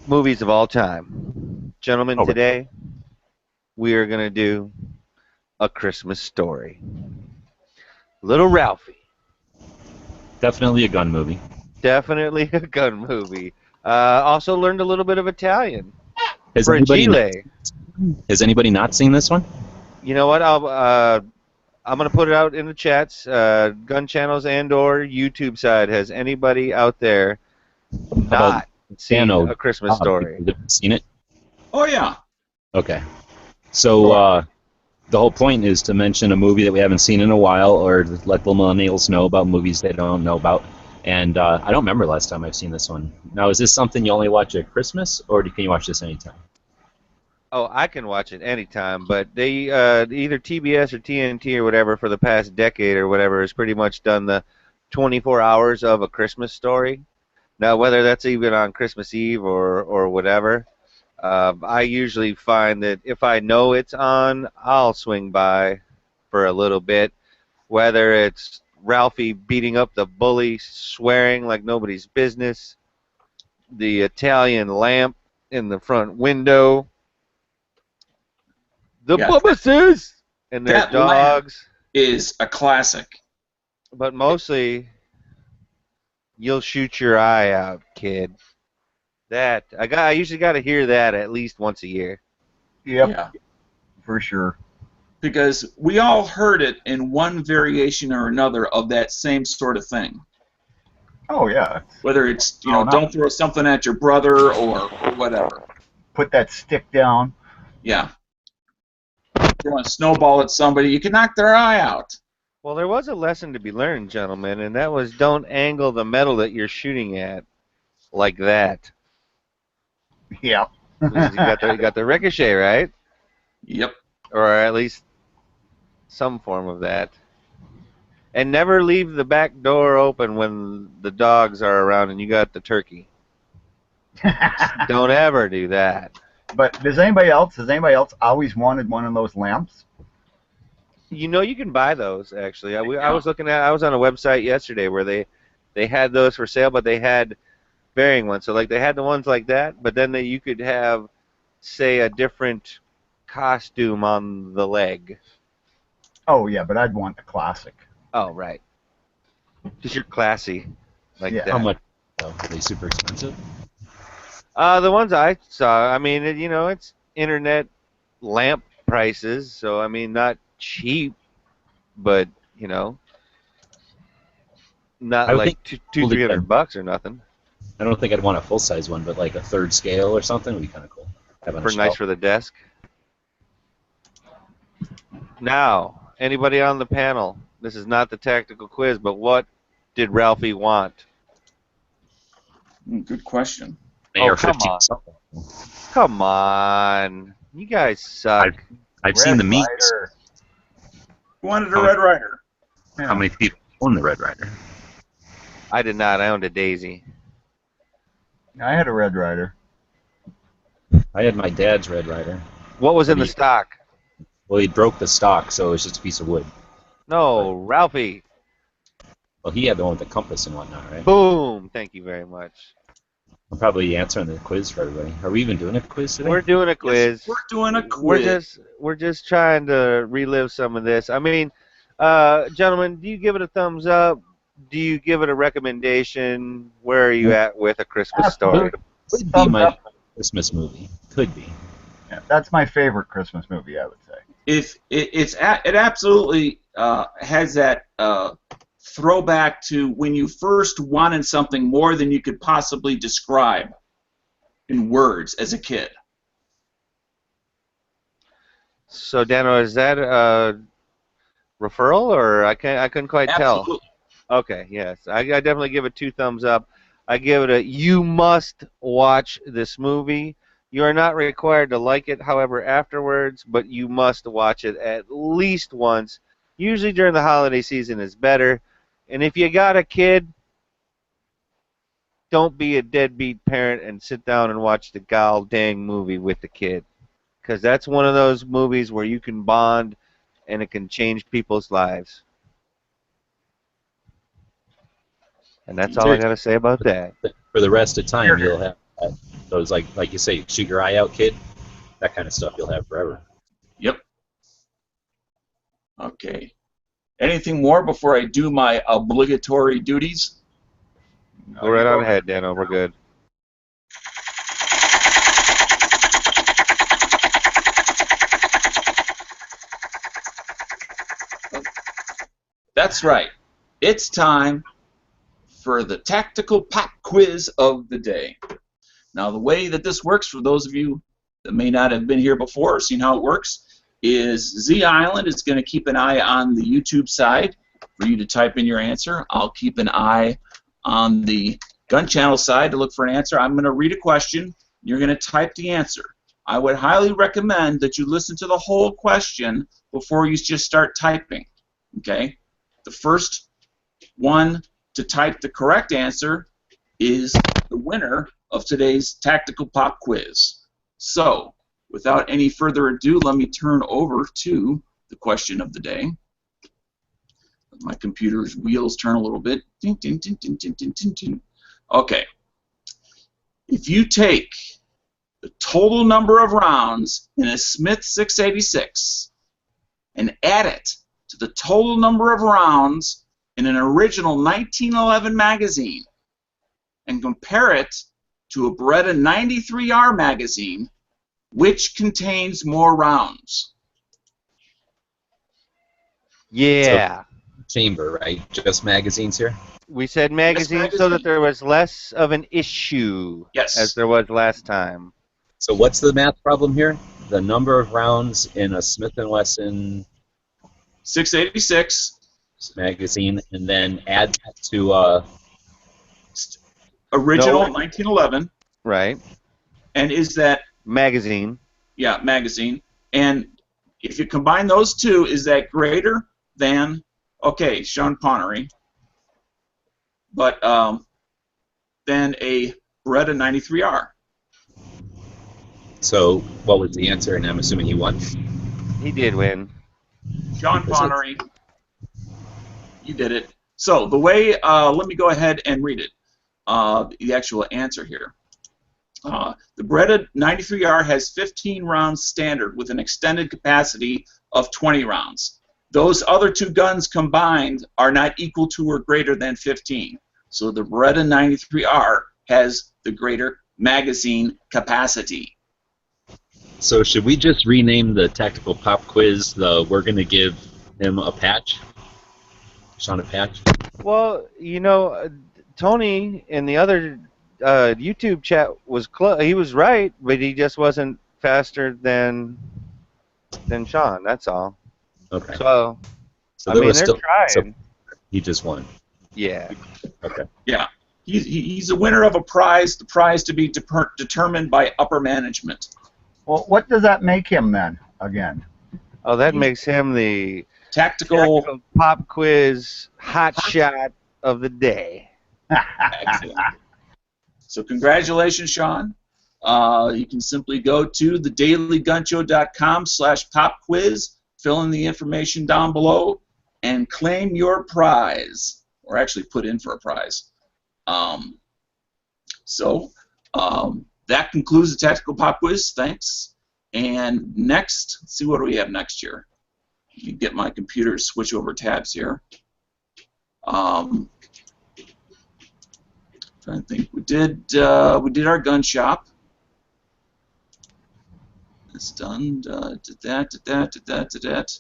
movies of all time. Gentlemen, today we are going to do A Christmas Story. Little Ralphie. Definitely a gun movie. Definitely a gun movie. Also learned a little bit of Italian. Has Fragile. anybody not seen this one? You know what? I'm going to put it out in the chats, gun channels and/or YouTube side. Has anybody out there not seen A Christmas Story? Have you seen it? Oh yeah. Okay. So the whole point is to mention a movie that we haven't seen in a while, or let the millennials know about movies they don't know about. And I don't remember last time I've seen this one. Now, is this something you only watch at Christmas, or can you watch this anytime? Oh, I can watch it anytime, but they either TBS or TNT or whatever for the past decade or whatever has pretty much done the 24 hours of A Christmas Story. Now, whether that's even on Christmas Eve or whatever, I usually find that if I know it's on, I'll swing by for a little bit, whether it's Ralphie beating up the bully, swearing like nobody's business, the Italian lamp in the front window, the Bubbases and their dogs is a classic. But mostly, you'll shoot your eye out, kid. That I usually got to hear that at least once a year. Yep. Yeah. For sure. Because we all heard it in one variation or another of that same sort of thing. Oh yeah. Whether it's don't throw something at your brother or whatever. Put that stick down. Yeah. Throwing a snowball at somebody, you can knock their eye out. Well, there was a lesson to be learned, gentlemen, and that was don't angle the metal that you're shooting at like that. Yeah. You got the ricochet, right? Yep. Or at least some form of that. And never leave the back door open when the dogs are around and you got the turkey. Don't ever do that. But has anybody else always wanted one of those lamps? You know, you can buy those actually. I was on a website yesterday where they had those for sale, but they had varying ones. So like they had the ones like that, but then you could have, say, a different costume on the leg. Oh yeah, but I'd want the classic. Oh right. Because you're classy, like that. How much? Are they super expensive? The ones I saw, I mean, it's internet lamp prices, so I mean, not cheap, but not like $200-300 or nothing. I don't think I'd want a full size one, but like a third scale or something would be kind of cool. Nice for the desk. Now, anybody on the panel? This is not the tactical quiz, but what did Ralphie want? Good question. Oh, come on. Come on. You guys suck. I've seen the memes. Who wanted a Red Ryder? How many people own the Red Ryder? I did not. I owned a Daisy. I had a Red Ryder. I had my dad's Red Ryder. What was in the stock? Well, he broke the stock, so it was just a piece of wood. No, Ralphie. Well, he had the one with the compass and whatnot, right? Boom. Thank you very much. I'm probably answering the quiz for everybody. Are we even doing a quiz today? We're doing a quiz. Yes, we're doing a quiz. We're just trying to relive some of this. I mean, gentlemen, do you give it a thumbs up? Do you give it a recommendation? Where are you at with A Christmas Story? Could be my Christmas movie. Could be. Yeah, that's my favorite Christmas movie, I would say. If it absolutely has that throwback to when you first wanted something more than you could possibly describe in words as a kid. So, Dano, is that a referral, or I couldn't quite tell? Okay, yes. I definitely give it 2 thumbs up. I give it a you must watch this movie. You are not required to like it, however, afterwards, but you must watch it at least once. Usually during the holiday season is better. And if you got a kid, don't be a deadbeat parent and sit down and watch the gol dang movie with the kid. Because that's one of those movies where you can bond and it can change people's lives. And that's all I got to say about that. For the rest of time, you'll have those, like you say, shoot your eye out, kid. That kind of stuff you'll have forever. Okay. Anything more before I do my obligatory duties? Go right on ahead, Dano. We're good. That's right. It's time for the tactical pop quiz of the day. Now, the way that this works, for those of you that may not have been here before or seen how it works, is Z Island is going to keep an eye on the YouTube side for you to type in your answer. I'll keep an eye on the Gun Channel side to look for an answer. I'm going to read a question. You're going to type the answer. I would highly recommend that you listen to the whole question before you just start typing. Okay? The first one to type the correct answer is the winner of today's Tactical Pop Quiz. So, without any further ado, let me turn over to the question of the day. My computer's wheels turn a little bit. Ding, ding, ding, ding, ding, ding, ding, ding. Okay. If you take the total number of rounds in a Smith 686 and add it to the total number of rounds in an original 1911 magazine and compare it to a Beretta 93R magazine, which contains more rounds? Yeah. So, chamber, right? Just magazines here? We said magazines so that there was less of an issue as there was last time. So what's the math problem here? The number of rounds in a Smith & Wesson 686 magazine, and then add that to original 1911. Right. And is that magazine? Yeah, magazine. And if you combine those two, is that greater than, okay, Sean Connery, but than a Beretta 93R? So what was the answer? And I'm assuming he won. He did win. Sean Connery, you did it. So the way, let me go ahead and read it, the actual answer here. The Beretta 93R has 15 rounds standard with an extended capacity of 20 rounds. Those other two guns combined are not equal to or greater than 15. So the Beretta 93R has the greater magazine capacity. So should we just rename the Tactical Pop Quiz the "We're going to give him a patch"? Sean a patch? Well, you know, Tony in the other YouTube chat was he was right, but he just wasn't faster than Sean. That's all. Okay. So So I there mean, was they're still, trying. so he just won. Yeah. Okay. Yeah. He's a winner of a prize, the prize to be determined by upper management. Well, what does that make him then, again? Oh, that makes him the Tactical Pop Quiz hot shot of the day. Excellent. So congratulations, Sean. You can simply go to thedailygunshow.com/popquiz, fill in the information down below, and claim your prize, or actually put in for a prize. That concludes the Tactical Pop Quiz. Thanks. And next, let's see, what do we have next here? Let me get my computer to switch over tabs here. Trying to think. We did our gun shop. It's done. Did that.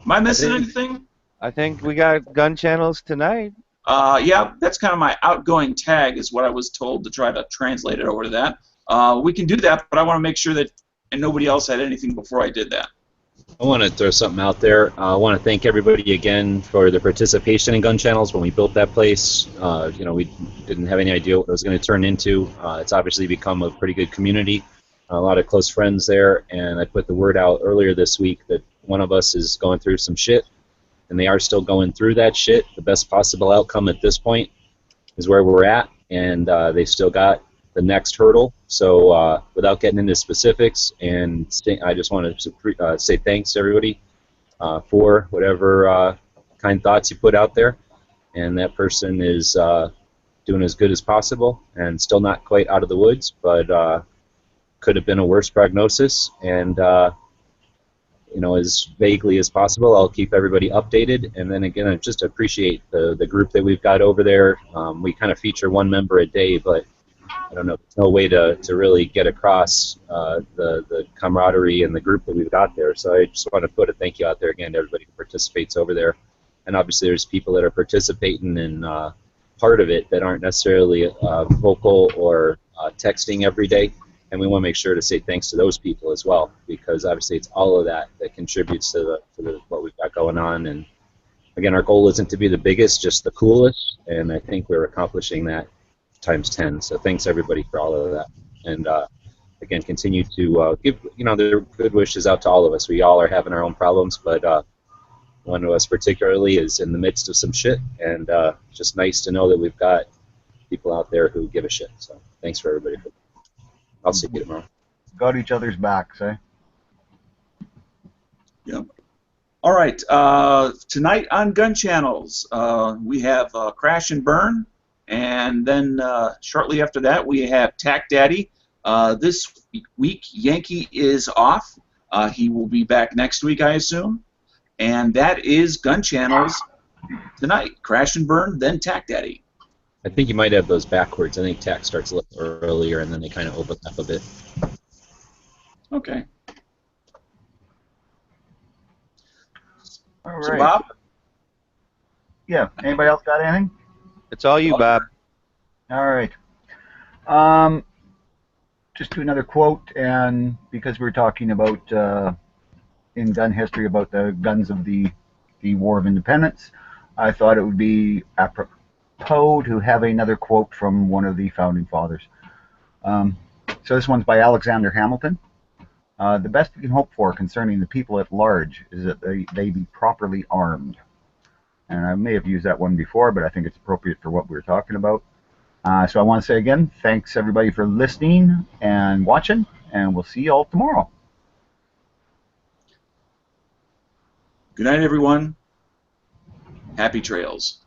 Am I missing anything? I think we got gun channels tonight. Yeah, that's kind of my outgoing tag, is what I was told, to try to translate it over to that. We can do that, but I want to make sure that nobody else had anything before I did that. I want to throw something out there. I want to thank everybody again for their participation in Gun Channels when we built that place. We didn't have any idea what it was going to turn into. It's obviously become a pretty good community. A lot of close friends there, and I put the word out earlier this week that one of us is going through some shit, and they are still going through that shit. The best possible outcome at this point is where we're at, and they've still got the next hurdle. So without getting into specifics, I just want to say thanks to everybody for whatever kind thoughts you put out there, and that person is doing as good as possible and still not quite out of the woods, but could have been a worse prognosis, and as vaguely as possible. I'll keep everybody updated, and then again, I just appreciate the group that we've got over there. We kind of feature one member a day, but I don't know, there's no way to really get across the camaraderie and the group that we've got there. So I just want to put a thank you out there again to everybody who participates over there. And obviously there's people that are participating in part of it that aren't necessarily vocal or texting every day. And we want to make sure to say thanks to those people as well, because obviously it's all of that that contributes to what we've got going on. And again, our goal isn't to be the biggest, just the coolest, and I think we're accomplishing that times 10. So thanks everybody for all of that. And again, continue to give their good wishes out to all of us. We all are having our own problems, but one of us particularly is in the midst of some shit, and just nice to know that we've got people out there who give a shit. So thanks for everybody. I'll see you tomorrow. Got each other's backs, eh? Yep. All right. Tonight on Gun Channels, we have Crash and Burn, and then shortly after that we have Tac Daddy. This week Yankee is off. He will be back next week, I assume. And that is Gun Channels tonight. Crash and Burn, then Tac Daddy. I think you might have those backwards. I think Tac starts a little earlier, and then they kind of open up a bit. Okay. All right. So Bob? Yeah. Anybody else got anything? It's all you, Bob. All right. Just do another quote, and because we're talking about in gun history about the guns of the War of Independence, I thought it would be apropos to have another quote from one of the founding fathers. So this one's by Alexander Hamilton. The best we can hope for concerning the people at large is that they be properly armed. And I may have used that one before, but I think it's appropriate for what we're talking about. So I want to say again, thanks everybody for listening and watching, and we'll see you all tomorrow. Good night, everyone. Happy trails.